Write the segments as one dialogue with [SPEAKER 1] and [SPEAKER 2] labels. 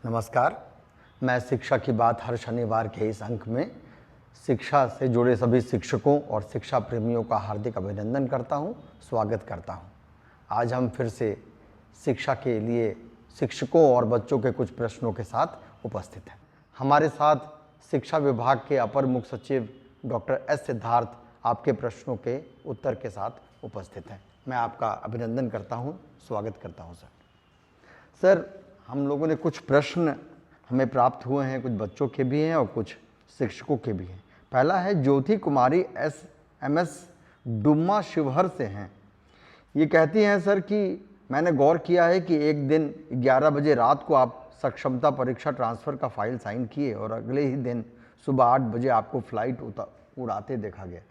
[SPEAKER 1] नमस्कार। मैं शिक्षा की बात हर शनिवार के इस अंक में शिक्षा से जुड़े सभी शिक्षकों और शिक्षा प्रेमियों का हार्दिक अभिनंदन करता हूं, स्वागत करता हूं। आज हम फिर से शिक्षा के लिए शिक्षकों और बच्चों के कुछ प्रश्नों के साथ उपस्थित हैं। हमारे साथ शिक्षा विभाग के अपर मुख्य सचिव डॉक्टर एस सिद्धार्थ आपके प्रश्नों के उत्तर के साथ उपस्थित हैं। मैं आपका अभिनंदन करता हूं, स्वागत करता हूं सर। हम लोगों ने कुछ प्रश्न हमें प्राप्त हुए हैं, कुछ बच्चों के भी हैं और कुछ शिक्षकों के भी हैं। पहला है ज्योति कुमारी SMS डुम्मा शिवहर से हैं। ये कहती हैं सर कि मैंने गौर किया है कि एक दिन 11 बजे रात को आप सक्षमता परीक्षा ट्रांसफ़र का फाइल साइन किए और अगले ही दिन सुबह 8 बजे आपको फ्लाइट उड़ाते देखा गया।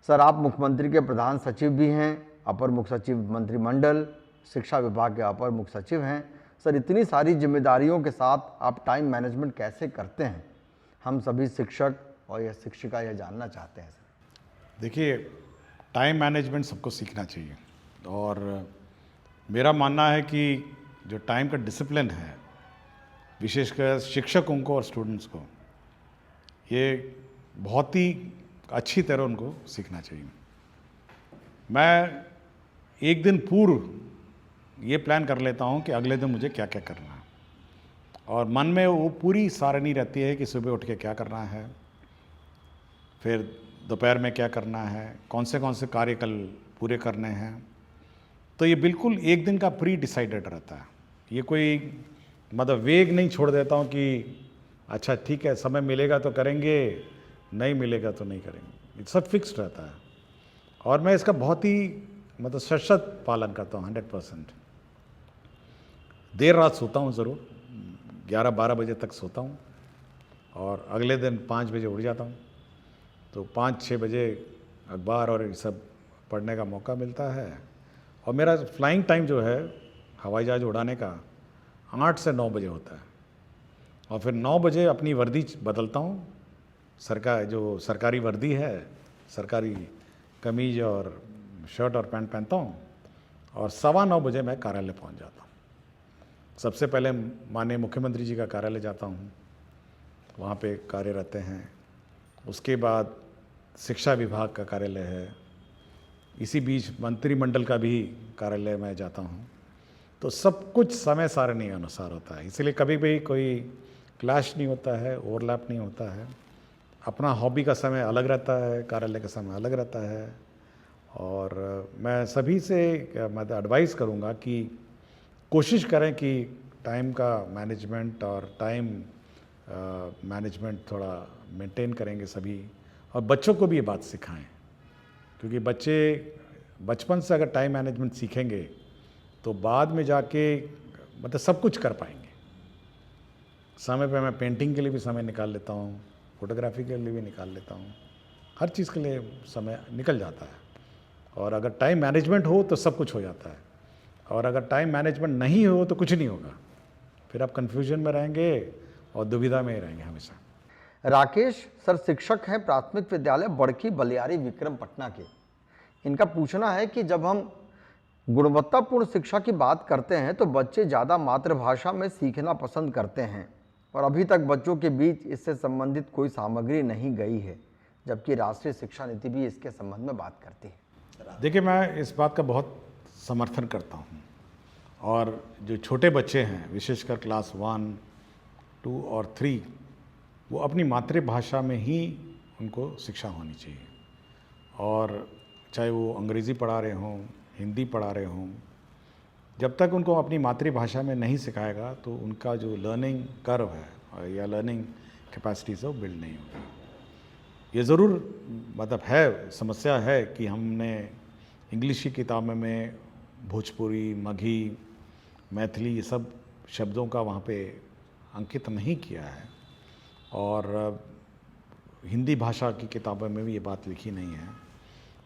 [SPEAKER 1] सर, आप मुख्यमंत्री के प्रधान सचिव भी हैं, अपर मुख्य सचिव मंत्रिमंडल, शिक्षा विभाग के अपर मुख्य सचिव हैं। सर, इतनी सारी जिम्मेदारियों के साथ आप टाइम मैनेजमेंट कैसे करते हैं? हम सभी शिक्षक और यह शिक्षिका यह जानना चाहते हैं सर।
[SPEAKER 2] देखिए, टाइम मैनेजमेंट सबको सीखना चाहिए और मेरा मानना है कि जो टाइम का डिसिप्लिन है, विशेषकर शिक्षकों को और स्टूडेंट्स को, ये बहुत ही अच्छी तरह उनको सीखना चाहिए। मैं एक दिन पूर्व ये प्लान कर लेता हूँ कि अगले दिन मुझे क्या क्या करना है और मन में वो पूरी सारणी रहती है कि सुबह उठ के क्या करना है, फिर दोपहर में क्या करना है, कौन से कार्य कल पूरे करने हैं। तो ये बिल्कुल एक दिन का प्री डिसाइडेड रहता है। ये कोई मतलब वेग नहीं छोड़ देता हूँ कि अच्छा ठीक है, समय मिलेगा तो करेंगे, नहीं मिलेगा तो नहीं करेंगे। ये सब फिक्स्ड रहता है और मैं इसका बहुत ही मतलब सशक्त पालन करता हूँ, 100%। देर रात सोता हूँ ज़रूर, 11-12 बजे तक सोता हूँ और अगले दिन 5 बजे उठ जाता हूँ। तो 5-6 बजे अखबार और ये सब पढ़ने का मौका मिलता है और मेरा फ्लाइंग टाइम जो है हवाई जहाज़ उड़ाने का 8 से 9 बजे होता है और फिर 9 बजे अपनी वर्दी बदलता हूँ। जो सरकारी वर्दी है, सरकारी कमीज और शर्ट और पैंट पहनता हूँ और 9:15 बजे मैं कार्यालय पहुँच जाता हूँ। सबसे पहले माननीय मुख्यमंत्री जी का कार्यालय जाता हूँ, वहाँ पे कार्य रहते हैं। उसके बाद शिक्षा विभाग का कार्यालय है, इसी बीच मंत्रिमंडल का भी कार्यालय में जाता हूँ। तो सब कुछ समय सारणी अनुसार होता है, इसलिए कभी भी कोई क्लैश नहीं होता है, ओवरलैप नहीं होता है। अपना हॉबी का समय अलग रहता है, कार्यालय का समय अलग रहता है। और मैं सभी से मतलब एडवाइस करूँगा कि कोशिश करें कि टाइम का मैनेजमेंट और टाइम मैनेजमेंट थोड़ा मेंटेन करेंगे सभी, और बच्चों को भी ये बात सिखाएं, क्योंकि बच्चे बचपन से अगर टाइम मैनेजमेंट सीखेंगे तो बाद में जाके मतलब सब कुछ कर पाएंगे। समय पे मैं पेंटिंग के लिए भी समय निकाल लेता हूँ, फोटोग्राफी के लिए भी निकाल लेता हूँ, हर चीज़ के लिए समय निकल जाता है। और अगर टाइम मैनेजमेंट हो तो सब कुछ हो जाता है, और अगर टाइम मैनेजमेंट नहीं हो तो कुछ नहीं होगा। फिर आप कंफ्यूजन में रहेंगे और दुविधा में ही रहेंगे हमेशा।
[SPEAKER 1] राकेश सर शिक्षक हैं प्राथमिक विद्यालय बड़की बलियारी विक्रम पटना के। इनका पूछना है कि जब हम गुणवत्तापूर्ण शिक्षा की बात करते हैं तो बच्चे ज़्यादा मातृभाषा में सीखना पसंद करते हैं और अभी तक बच्चों के बीच इससे संबंधित कोई सामग्री नहीं गई है, जबकि राष्ट्रीय शिक्षा नीति भी इसके संबंध में बात करती है।
[SPEAKER 2] देखिए, मैं इस बात का बहुत समर्थन करता हूँ और जो छोटे बच्चे हैं, विशेषकर क्लास 1, 2 और 3, वो अपनी मातृभाषा में ही उनको शिक्षा होनी चाहिए। और चाहे वो अंग्रेज़ी पढ़ा रहे हों, हिंदी पढ़ा रहे हों, जब तक उनको अपनी मातृभाषा में नहीं सिखाएगा तो उनका जो लर्निंग कर्व है या लर्निंग कैपेसिटी से वो बिल्ड नहीं होगी। ये ज़रूर मतलब है, समस्या है कि हमने इंग्लिश की किताबों में भोजपुरी, मगही, मैथिली ये सब शब्दों का वहाँ पे अंकित नहीं किया है, और हिंदी भाषा की किताबों में भी ये बात लिखी नहीं है।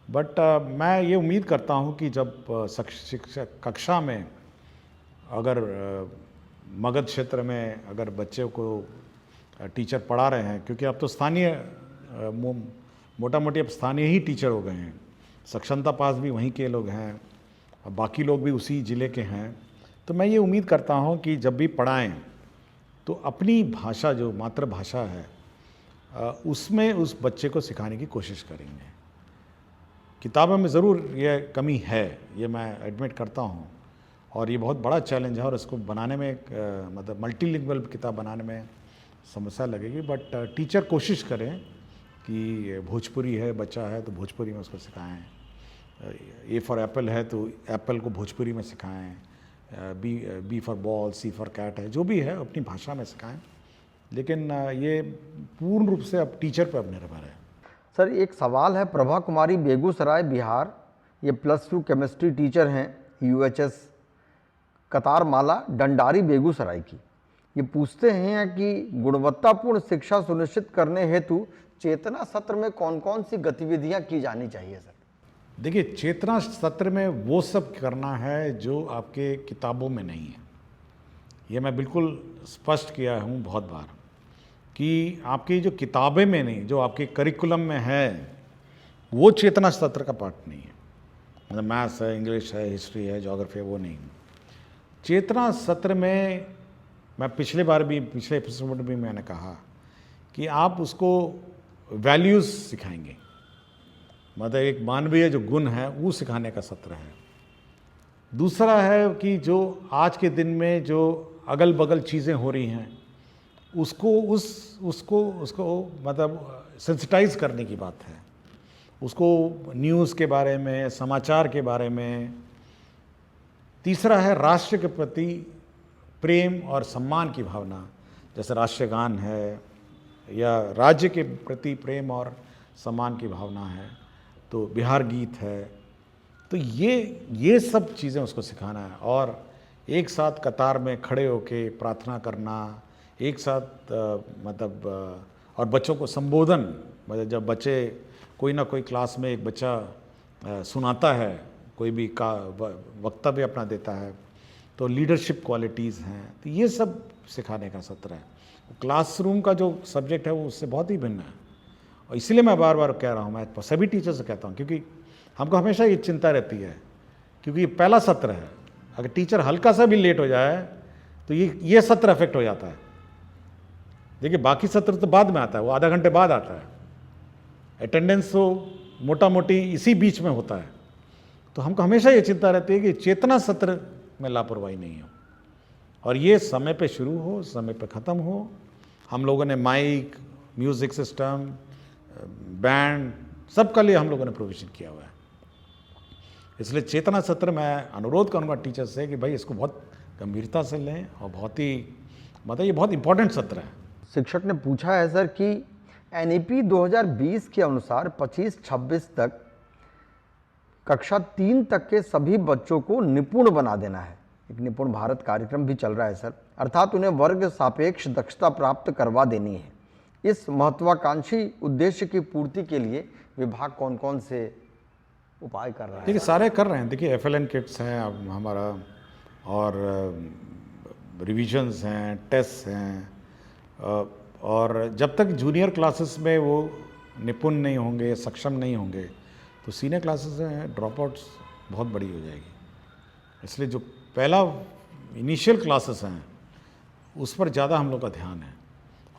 [SPEAKER 2] बट मैं ये उम्मीद करता हूँ कि जब शिक्षक कक्षा में अगर मगध क्षेत्र में अगर बच्चे को टीचर पढ़ा रहे हैं, क्योंकि अब तो स्थानीय मोटा मोटी अब स्थानीय ही टीचर हो गए हैं, सक्षमता पास भी वहीं के लोग हैं और बाकी लोग भी उसी ज़िले के हैं, तो मैं ये उम्मीद करता हूँ कि जब भी पढ़ाएं तो अपनी भाषा जो मातृभाषा है उसमें उस बच्चे को सिखाने की कोशिश करेंगे। किताबों में ज़रूर ये कमी है, ये मैं एडमिट करता हूँ, और ये बहुत बड़ा चैलेंज है, और इसको बनाने में मतलब मल्टीलिंगुअल किताब बनाने में समस्या लगेगी। बट टीचर कोशिश करें कि भोजपुरी है, बच्चा है तो भोजपुरी में उसको सिखाएं, ए फॉर एप्पल है तो एप्पल को भोजपुरी में सिखाएं, B for ball, C for cat है, जो भी है अपनी भाषा में सिखाएं। लेकिन ये पूर्ण रूप से अब टीचर पर अब निर्भर है।
[SPEAKER 1] सर एक सवाल है, प्रभा कुमारी बेगूसराय बिहार, ये +2 केमिस्ट्री टीचर हैं, UHS कतारमाला डंडारी बेगूसराय की। ये पूछते हैं कि गुणवत्तापूर्ण शिक्षा सुनिश्चित करने हेतु चेतना सत्र में कौन कौन सी गतिविधियां की जानी चाहिए सर?
[SPEAKER 2] देखिए, चेतना सत्र में वो सब करना है जो आपके किताबों में नहीं है। ये मैं बिल्कुल स्पष्ट किया हूँ बहुत बार कि आपकी जो किताबें में नहीं, जो आपके करिकुलम में है, वो चेतना सत्र का पार्ट नहीं है। मतलब मैथ्स है, इंग्लिश है, हिस्ट्री है, ज्योग्राफी है, वो नहीं। चेतना सत्र में मैं पिछले एपिसोड में भी मैंने कहा कि आप उसको वैल्यूज़ सिखाएंगे, मतलब एक मानवीय जो गुण है वो सिखाने का सत्र है। दूसरा है कि जो आज के दिन में जो अगल बगल चीज़ें हो रही हैं उसको मतलब सेंसिटाइज करने की बात है, उसको न्यूज़ के बारे में, समाचार के बारे में। तीसरा है राष्ट्र के प्रति प्रेम और सम्मान की भावना, जैसे राष्ट्रगान है या राज्य के प्रति प्रेम और सम्मान की भावना है, तो बिहार गीत है। तो ये सब चीज़ें उसको सिखाना है, और एक साथ कतार में खड़े होके प्रार्थना करना, एक साथ और बच्चों को संबोधन, मतलब जब बच्चे कोई ना कोई क्लास में एक बच्चा सुनाता है, कोई भी का वक्तव्य अपना देता है, तो लीडरशिप क्वालिटीज़ हैं, तो ये सब सिखाने का सत्र है। क्लासरूम का जो सब्जेक्ट है वो उससे बहुत ही भिन्न है, और इसीलिए मैं बार बार कह रहा हूँ, मैं सभी टीचर से कहता हूँ, क्योंकि हमको हमेशा ये चिंता रहती है, क्योंकि ये पहला सत्र है, अगर टीचर हल्का सा भी लेट हो जाए तो ये सत्र अफेक्ट हो जाता है। देखिए, बाकी सत्र तो बाद में आता है, वो आधा घंटे बाद आता है, अटेंडेंस तो मोटा मोटी इसी बीच में होता है। तो हमको हमेशा ये चिंता रहती है कि चेतना सत्र में लापरवाही नहीं हो, और ये समय पे शुरू हो, समय पे ख़त्म हो। हम लोगों ने माइक, म्यूज़िक सिस्टम, बैंड, सबका लिए हम लोगों ने प्रोविज़न किया हुआ है। इसलिए चेतना सत्र मैं अनुरोध करूँगा टीचर से कि भाई इसको बहुत गंभीरता से लें, और बहुत ही मतलब ये बहुत इंपॉर्टेंट सत्र है।
[SPEAKER 1] शिक्षक ने पूछा है सर कि NEP 2020 के अनुसार 25-26 तक कक्षा 3 तक के सभी बच्चों को निपुण बना देना है। एक निपुण भारत कार्यक्रम भी चल रहा है सर, अर्थात उन्हें वर्ग सापेक्ष दक्षता प्राप्त करवा देनी है। इस महत्वाकांक्षी उद्देश्य की पूर्ति के लिए विभाग कौन कौन से उपाय कर रहा है?
[SPEAKER 2] देखिए, सारे कर रहे हैं। देखिए, FLN किट्स हैं अब हमारा, और रिविजन्स हैं, टेस्ट हैं, और जब तक जूनियर क्लासेस में वो निपुण नहीं होंगे, सक्षम नहीं होंगे, तो सीनियर क्लासेस में ड्रॉप आउट्स बहुत बड़ी हो जाएगी। इसलिए जो पहला इनिशियल क्लासेस हैं उस पर ज़्यादा हम लोग का ध्यान है,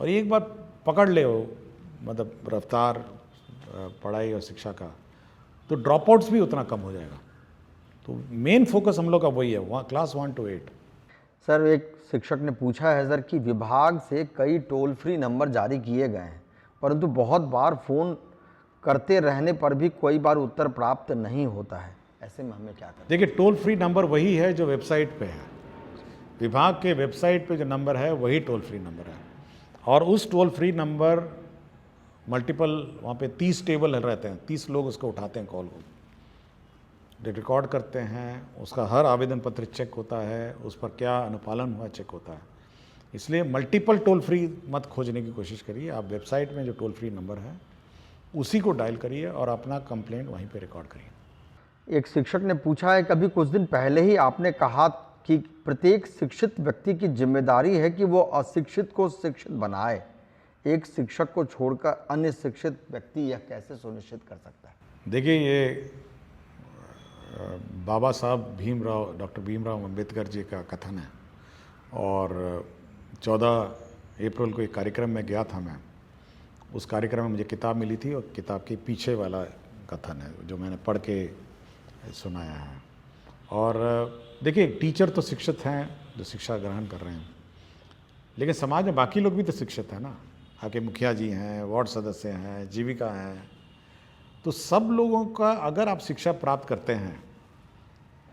[SPEAKER 2] और एक बार पकड़ ले हो मतलब रफ्तार पढ़ाई और शिक्षा का, तो ड्रॉप आउट्स भी उतना कम हो जाएगा। तो मेन फोकस हम लोग का वही है, क्लास 1 to 8।
[SPEAKER 1] सर एक शिक्षक ने पूछा है सर कि विभाग से कई टोल फ्री नंबर जारी किए गए हैं, परंतु बहुत बार फ़ोन करते रहने पर भी कोई बार उत्तर प्राप्त नहीं होता है, ऐसे में हमें क्या करना?
[SPEAKER 2] देखिए, टोल फ्री नंबर वही है जो वेबसाइट पे है, विभाग के वेबसाइट पे जो नंबर है वही टोल फ्री नंबर है, और उस टोल फ्री नंबर मल्टीपल वहाँ पे 30 टेबल रहते हैं, 30 लोग उसको उठाते हैं, कॉल को रिकॉर्ड करते हैं, उसका हर आवेदन पत्र चेक होता है, उस पर क्या अनुपालन हुआ चेक होता है। इसलिए मल्टीपल टोल फ्री मत खोजने की कोशिश करिए, आप वेबसाइट में जो टोल फ्री नंबर है उसी को डायल करिए और अपना कंप्लेंट वहीं पे रिकॉर्ड करिए।
[SPEAKER 1] एक शिक्षक ने पूछा है, कभी कुछ दिन पहले ही आपने कहा कि प्रत्येक शिक्षित व्यक्ति की जिम्मेदारी है कि वो अशिक्षित को शिक्षित बनाए, एक शिक्षक को छोड़कर अन्य शिक्षित व्यक्ति यह कैसे सुनिश्चित कर सकता है?
[SPEAKER 2] देखिए, ये बाबा साहब डॉक्टर भीमराव अम्बेडकर जी का कथन है, और 14 अप्रैल को एक कार्यक्रम में गया था मैं। उस कार्यक्रम में मुझे किताब मिली थी और किताब के पीछे वाला कथन है जो मैंने पढ़ के सुनाया है। और देखिए, टीचर तो शिक्षित हैं जो शिक्षा ग्रहण कर रहे हैं, लेकिन समाज में बाकी लोग भी तो शिक्षित हैं ना। आपके मुखिया जी हैं, वार्ड सदस्य हैं, जीविका हैं, तो सब लोगों का अगर आप शिक्षा प्राप्त करते हैं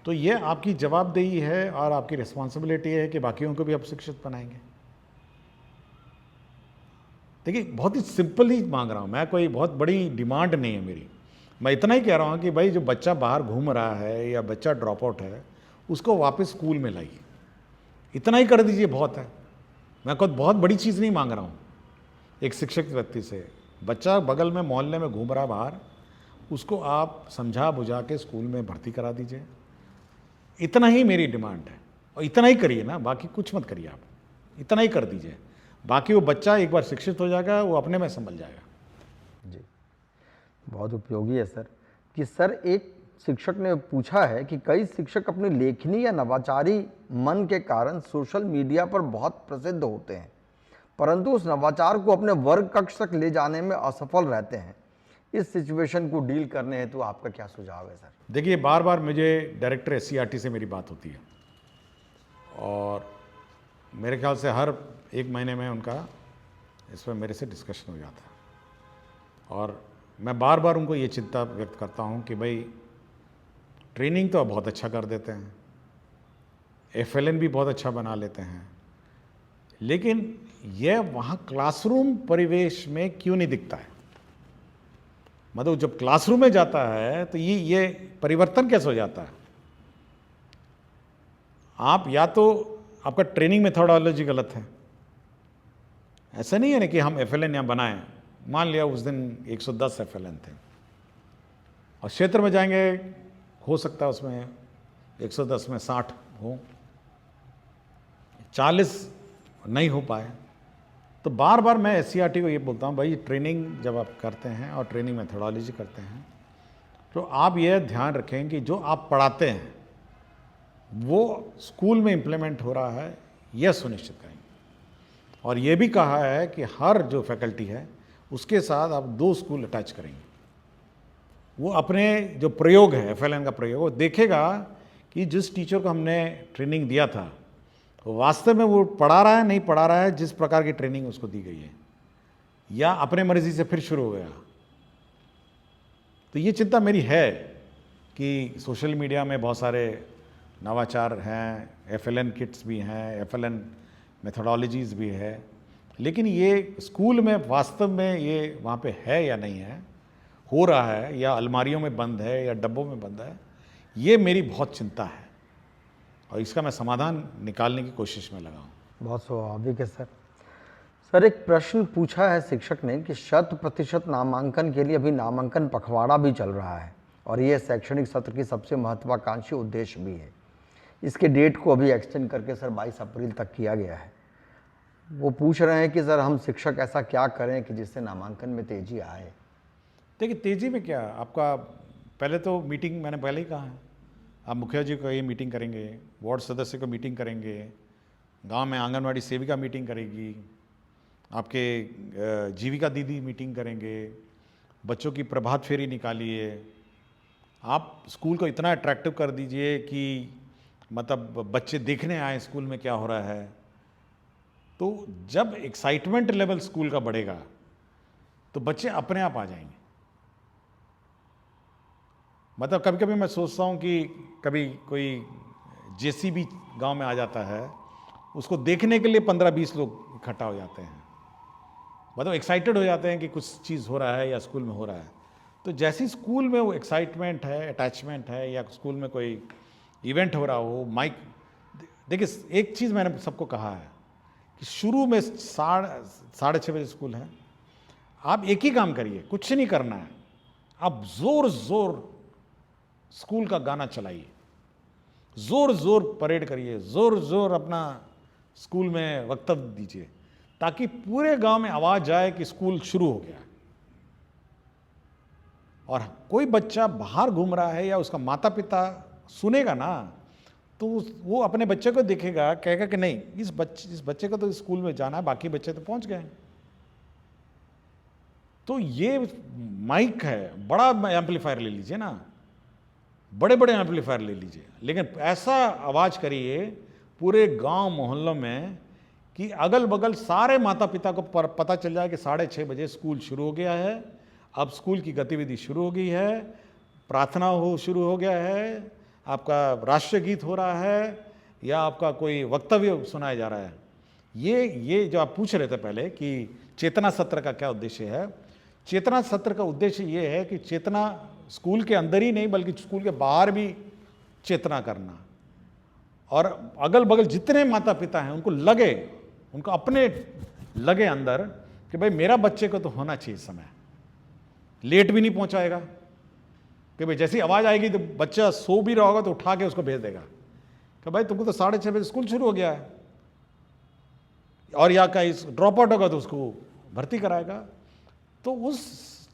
[SPEAKER 2] तो ये आपकी जवाबदेही है और आपकी रिस्पॉन्सिबिलिटी है कि बाकियों को भी आप शिक्षित बनाएंगे। देखिए, बहुत ही सिंपल ही मांग रहा हूँ मैं, कोई बहुत बड़ी डिमांड नहीं है मेरी। मैं इतना ही कह रहा हूँ कि भाई जो बच्चा बाहर घूम रहा है या बच्चा ड्रॉप आउट है उसको वापस स्कूल में लाइए, इतना ही कर दीजिए, बहुत है। मैं कोई बहुत बड़ी चीज़ नहीं मांग रहा हूँ एक शिक्षक व्यक्ति से। बच्चा बगल में मोहल्ले में घूम रहा है बाहर, उसको आप समझा बुझा के स्कूल में भर्ती करा दीजिए, इतना ही मेरी डिमांड है। और इतना ही करिए ना, बाकी कुछ मत करिए, आप इतना ही कर दीजिए। बाकी वो बच्चा एक बार शिक्षित हो जाएगा, वो अपने में संभल जाएगा।
[SPEAKER 1] जी, बहुत उपयोगी है सर। कि सर, एक शिक्षक ने पूछा है कि कई शिक्षक अपनी लेखनी या नवाचारी मन के कारण सोशल मीडिया पर बहुत प्रसिद्ध होते हैं, परंतु उस नवाचार को अपने वर्ग कक्ष तक ले जाने में असफल रहते हैं। इस सिचुएशन को डील करने हेतु तो आपका क्या सुझाव है सर?
[SPEAKER 2] देखिए, बार बार मुझे डायरेक्टर SCERT से मेरी बात होती है और मेरे ख्याल से हर 1 महीने में उनका इस पर मेरे से डिस्कशन हो जाता है। और मैं बार बार उनको ये चिंता व्यक्त करता हूँ कि भाई ट्रेनिंग तो बहुत अच्छा कर देते हैं, FLN भी बहुत अच्छा बना लेते हैं, लेकिन यह वहाँ क्लासरूम परिवेश में क्यों नहीं दिखता है? मतलब जब क्लासरूम में जाता है तो ये परिवर्तन कैसे हो जाता है? आप या तो आपका ट्रेनिंग मेथोडोलॉजी गलत है। ऐसा नहीं है ना कि हम FLN यहाँ बनाएं, मान लिया उस दिन 110 FLN थे और क्षेत्र में जाएंगे, हो सकता है उसमें 110 में 60 हो, 40 नहीं हो पाए। तो बार बार मैं SCERT को ये बोलता हूँ, भाई ट्रेनिंग जब आप करते हैं और ट्रेनिंग मेथोडोलॉजी करते हैं तो आप ये ध्यान रखें कि जो आप पढ़ाते हैं वो स्कूल में इम्प्लीमेंट हो रहा है, यह सुनिश्चित करेंगे। और ये भी कहा है कि हर जो फैकल्टी है उसके साथ आप 2 स्कूल अटैच करेंगे। वो अपने जो प्रयोग है FLN का प्रयोग, वो देखेगा कि जिस टीचर को हमने ट्रेनिंग दिया था वास्तव में वो पढ़ा रहा है, नहीं पढ़ा रहा है जिस प्रकार की ट्रेनिंग उसको दी गई है, या अपने मर्जी से फिर शुरू हो गया। तो ये चिंता मेरी है कि सोशल मीडिया में बहुत सारे नवाचार हैं, FLN किट्स भी हैं, FLN मेथोडोलॉजीज़ भी है, लेकिन ये स्कूल में वास्तव में ये वहाँ पे है या नहीं है, हो रहा है या अलमारियों में बंद है या डब्बों में बंद है, ये मेरी बहुत चिंता है और इसका मैं समाधान निकालने की कोशिश में लगा हूँ।
[SPEAKER 1] बहुत स्वाभाविक है सर। सर, एक प्रश्न पूछा है शिक्षक ने कि 100% नामांकन के लिए अभी नामांकन पखवाड़ा भी चल रहा है और ये शैक्षणिक सत्र की सबसे महत्वाकांक्षी उद्देश्य भी है। इसके डेट को अभी एक्सटेंड करके सर 22 अप्रैल तक किया गया है। वो पूछ रहे हैं कि सर हम शिक्षक ऐसा क्या करें कि जिससे नामांकन में तेजी आए?
[SPEAKER 2] देखिए, तेज़ी में क्या, आपका पहले तो मीटिंग, मैंने पहले ही कहा है, आप मुखिया जी को ये मीटिंग करेंगे, वार्ड सदस्य को मीटिंग करेंगे, गांव में आंगनवाड़ी सेविका मीटिंग करेगी, आपके जीविका दीदी मीटिंग करेंगे, बच्चों की प्रभात फेरी निकालिए, आप स्कूल को इतना अट्रैक्टिव कर दीजिए कि मतलब बच्चे देखने आए स्कूल में क्या हो रहा है। तो जब एक्साइटमेंट लेवल स्कूल का बढ़ेगा तो बच्चे अपने आप आ जाएंगे। मतलब कभी कभी मैं सोचता हूँ कि कभी कोई JCB गांव में आ जाता है, उसको देखने के लिए 15-20 लोग इकट्ठा हो जाते हैं, मतलब एक्साइटेड हो जाते हैं कि कुछ चीज़ हो रहा है या स्कूल में हो रहा है। तो जैसी स्कूल में वो एक्साइटमेंट है, अटैचमेंट है, या स्कूल में कोई इवेंट हो रहा हो, माइक, देखिए एक चीज़ मैंने सबको कहा है कि शुरू में 6:30 बजे स्कूल है, आप एक ही काम करिए, कुछ नहीं करना है, आप ज़ोर ज़ोर स्कूल का गाना चलाइए, ज़ोर ज़ोर परेड करिए, ज़ोर ज़ोर अपना स्कूल में वक्तव्य दीजिए, ताकि पूरे गांव में आवाज़ जाए कि स्कूल शुरू हो गया। और कोई बच्चा बाहर घूम रहा है या उसका माता पिता सुनेगा ना, तो वो अपने बच्चे को देखेगा, कहेगा कि नहीं इस बच्चे को तो स्कूल में जाना है, बाकी बच्चे तो पहुंच गए। तो ये माइक है, बड़ा एम्पलीफायर ले लीजिए ना, बड़े बड़े एम्पलीफायर ले लीजिए, लेकिन ऐसा आवाज करिए पूरे गांव मोहल्लों में कि अगल बगल सारे माता पिता को पता चल जाए कि 6:30 बजे स्कूल शुरू हो गया है, अब स्कूल की गतिविधि शुरू हो गई है, प्रार्थना शुरू हो गया है, आपका राष्ट्रीय गीत हो रहा है या आपका कोई वक्तव्य सुनाया जा रहा है। ये जो आप पूछ रहे थे पहले कि चेतना सत्र का क्या उद्देश्य है, चेतना सत्र का उद्देश्य ये है कि चेतना स्कूल के अंदर ही नहीं बल्कि स्कूल के बाहर भी चेतना करना, और अगल बगल जितने माता पिता हैं उनको अपने लगे अंदर कि भाई मेरा बच्चे को तो होना चाहिए समय, लेट भी नहीं पहुंचाएगा, कि भाई जैसी आवाज आएगी तो बच्चा सो भी रहा होगा तो उठा के उसको भेज देगा कि भाई तुमको तो 6:30 बजे स्कूल शुरू हो गया है, और या कहीं ड्रॉप आउट होगा तो उसको भर्ती कराएगा। तो उस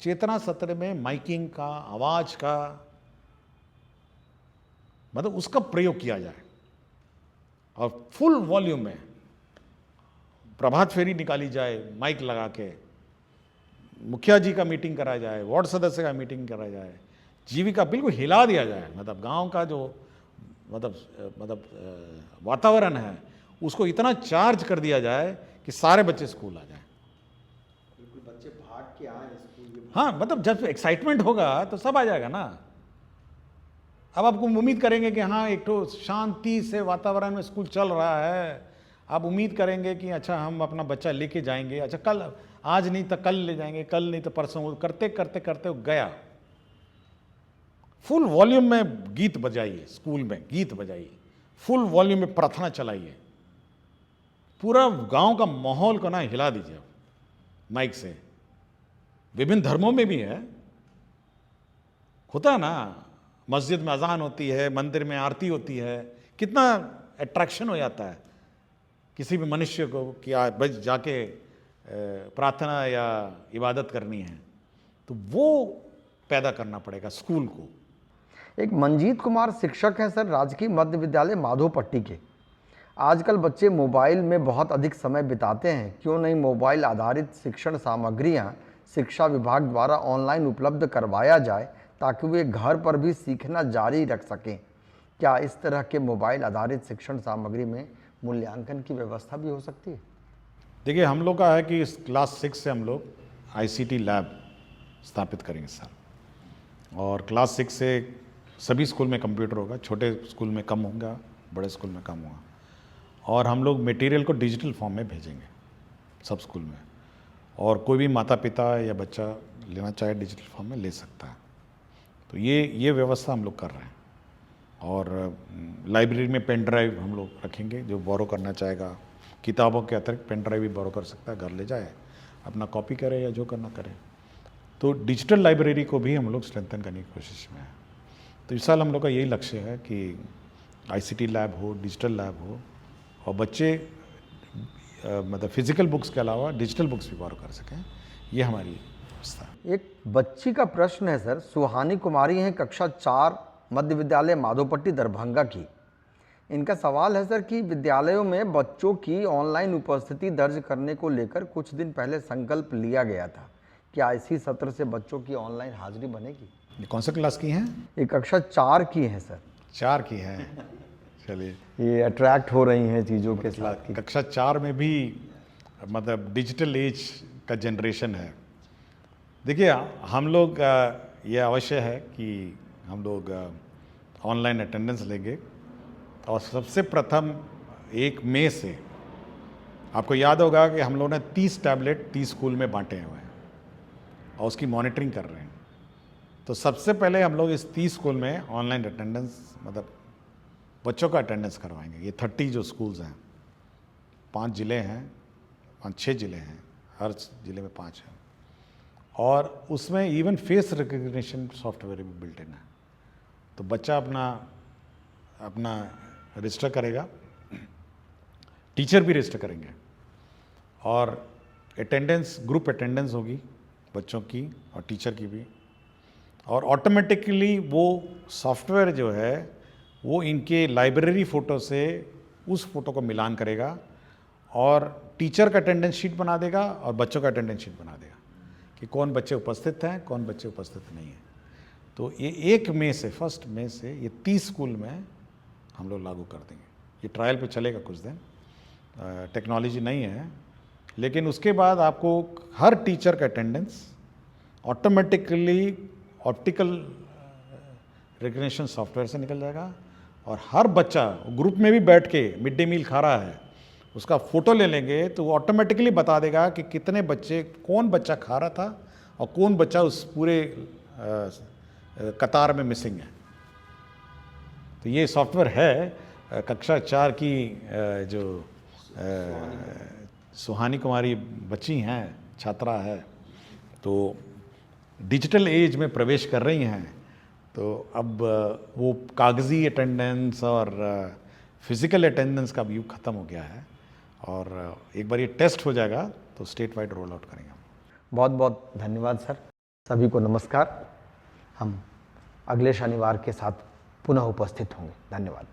[SPEAKER 2] चेतना सत्र में माइकिंग का, आवाज का, मतलब उसका प्रयोग किया जाए और फुल वॉल्यूम में प्रभात फेरी निकाली जाए, माइक लगा के मुखिया जी का मीटिंग कराया जाए, वार्ड सदस्य का मीटिंग कराया जाए, जीविका बिल्कुल हिला दिया जाए, मतलब गांव का जो वातावरण है उसको इतना चार्ज कर दिया जाए कि सारे बच्चे स्कूल आ जाए।
[SPEAKER 1] बिल्कुल बच्चे भाग के आए स्कूल।
[SPEAKER 2] हाँ, मतलब जब एक्साइटमेंट होगा तो सब आ जाएगा ना। अब आपको उम्मीद करेंगे कि हाँ एक तो शांति से वातावरण में स्कूल चल रहा है, आप उम्मीद करेंगे कि अच्छा हम अपना बच्चा लेके जाएंगे, अच्छा कल, आज नहीं तो कल ले जाएंगे, कल नहीं तो परसों, करते करते करते गया। फुल वॉल्यूम में गीत बजाइए, स्कूल में गीत बजाइए, फुल वॉल्यूम में प्रार्थना चलाइए, पूरा गांव का माहौल को ना हिला दीजिए माइक से। विभिन्न धर्मों में भी है, होता है ना, मस्जिद में अजान होती है, मंदिर में आरती होती है, कितना अट्रैक्शन हो जाता है किसी भी मनुष्य को कि बस जाके प्रार्थना या इबादत करनी है, तो वो पैदा करना पड़ेगा स्कूल को।
[SPEAKER 1] एक मंजीत कुमार शिक्षक हैं सर, राजकीय मध्य विद्यालय माधोपट्टी के। आजकल बच्चे मोबाइल में बहुत अधिक समय बिताते हैं, क्यों नहीं मोबाइल आधारित शिक्षण सामग्रियां शिक्षा विभाग द्वारा ऑनलाइन उपलब्ध करवाया जाए ताकि वे घर पर भी सीखना जारी रख सकें। क्या इस तरह के मोबाइल आधारित शिक्षण सामग्री में मूल्यांकन की व्यवस्था भी हो सकती है?
[SPEAKER 2] देखिए, हम लोग का है कि इस क्लास 6 से हम लोग ICT लैब स्थापित करेंगे सर, और क्लास 6 से सभी स्कूल में कंप्यूटर होगा, छोटे स्कूल में कम होगा, बड़े स्कूल में कम होगा, और हम लोग मटेरियल को डिजिटल फॉर्म में भेजेंगे सब स्कूल में, और कोई भी माता पिता या बच्चा लेना चाहे डिजिटल फॉर्म में ले सकता है। तो ये व्यवस्था हम लोग कर रहे हैं, और लाइब्रेरी में पेन ड्राइव हम लोग रखेंगे, जो बोरो करना चाहेगा किताबों के अतिरिक्त पेन ड्राइव भी बोरो कर सकता है, घर ले जाए अपना कॉपी करे या जो करना करे। तो डिजिटल लाइब्रेरी को भी हम लोग स्ट्रेंथन करने की कोशिश में है। तो इस साल हम लोग का यही लक्ष्य है कि ICT लैब हो, डिजिटल लैब हो, और बच्चे मतलब फिजिकल बुक्स के अलावा डिजिटल बुक्स भी बोरो कर सकें, ये हमारी व्यवस्था है।
[SPEAKER 1] एक बच्ची का प्रश्न है सर, सुहानी कुमारी हैं, कक्षा 4 मध्य विद्यालय माधोपट्टी दरभंगा की। इनका सवाल है सर कि विद्यालयों में बच्चों की ऑनलाइन उपस्थिति दर्ज करने को लेकर कुछ दिन पहले संकल्प लिया गया था, क्या इसी सत्र से बच्चों की ऑनलाइन हाजिरी बनेगी?
[SPEAKER 2] ये कौन सा क्लास की हैं?
[SPEAKER 1] ये कक्षा 4 की है सर।
[SPEAKER 2] 4 की हैं, चलिए।
[SPEAKER 1] ये अट्रैक्ट हो रही हैं चीज़ों के साथ।
[SPEAKER 2] कक्षा 4 में भी मतलब डिजिटल एज का जनरेशन है। देखिए, हम लोग ये अवश्य है कि हम लोग ऑनलाइन अटेंडेंस लेंगे, और सबसे प्रथम 1 मई से आपको याद होगा कि हम लोगों ने 30 टैबलेट 30 स्कूल में बांटे हुए हैं और उसकी मॉनिटरिंग कर रहे हैं। तो सबसे पहले हम लोग इस 30 स्कूल में ऑनलाइन अटेंडेंस, मतलब बच्चों का अटेंडेंस करवाएंगे। ये 30 जो स्कूल्स हैं, 5 ज़िले हैं, 5-6 ज़िले हैं, हर ज़िले में 5 हैं, और उसमें इवन फेस रिकग्निशन सॉफ्टवेयर भी बिल्ट इन है। तो बच्चा अपना रजिस्टर करेगा, टीचर भी रजिस्टर करेंगे, और अटेंडेंस, ग्रुप अटेंडेंस होगी बच्चों की और टीचर की भी, और ऑटोमेटिकली वो सॉफ्टवेयर जो है वो इनके लाइब्रेरी फ़ोटो से उस फोटो को मिलान करेगा और टीचर का अटेंडेंस शीट बना देगा और बच्चों का अटेंडेंस शीट बना देगा कि कौन बच्चे उपस्थित हैं, कौन बच्चे उपस्थित नहीं हैं। तो ये 1 मई से 1 मई से ये 30 स्कूल में हम लोग लागू कर देंगे। ये ट्रायल पे चलेगा कुछ दिन, टेक्नोलॉजी नहीं है, लेकिन उसके बाद आपको हर टीचर का attendance automatically optical recognition software से निकल जाएगा और हर बच्चा ग्रुप में भी बैठ के मिड डे मील खा रहा है, उसका फ़ोटो ले लेंगे तो वो ऑटोमेटिकली बता देगा कि कितने बच्चे, कौन बच्चा खा रहा था और कौन बच्चा उस पूरे कतार में मिसिंग है। तो ये सॉफ्टवेयर है। कक्षा 4 की जो सुहानी कुमारी बच्ची हैं, छात्रा है, तो डिजिटल एज में प्रवेश कर रही हैं, तो अब वो कागज़ी अटेंडेंस और फिज़िकल अटेंडेंस का भी युग ख़त्म हो गया है और एक बार ये टेस्ट हो जाएगा तो स्टेट वाइड रोल आउट करेंगे।
[SPEAKER 1] बहुत बहुत धन्यवाद सर। सभी को नमस्कार। हम अगले शनिवार के साथ पुनः उपस्थित होंगे। धन्यवाद।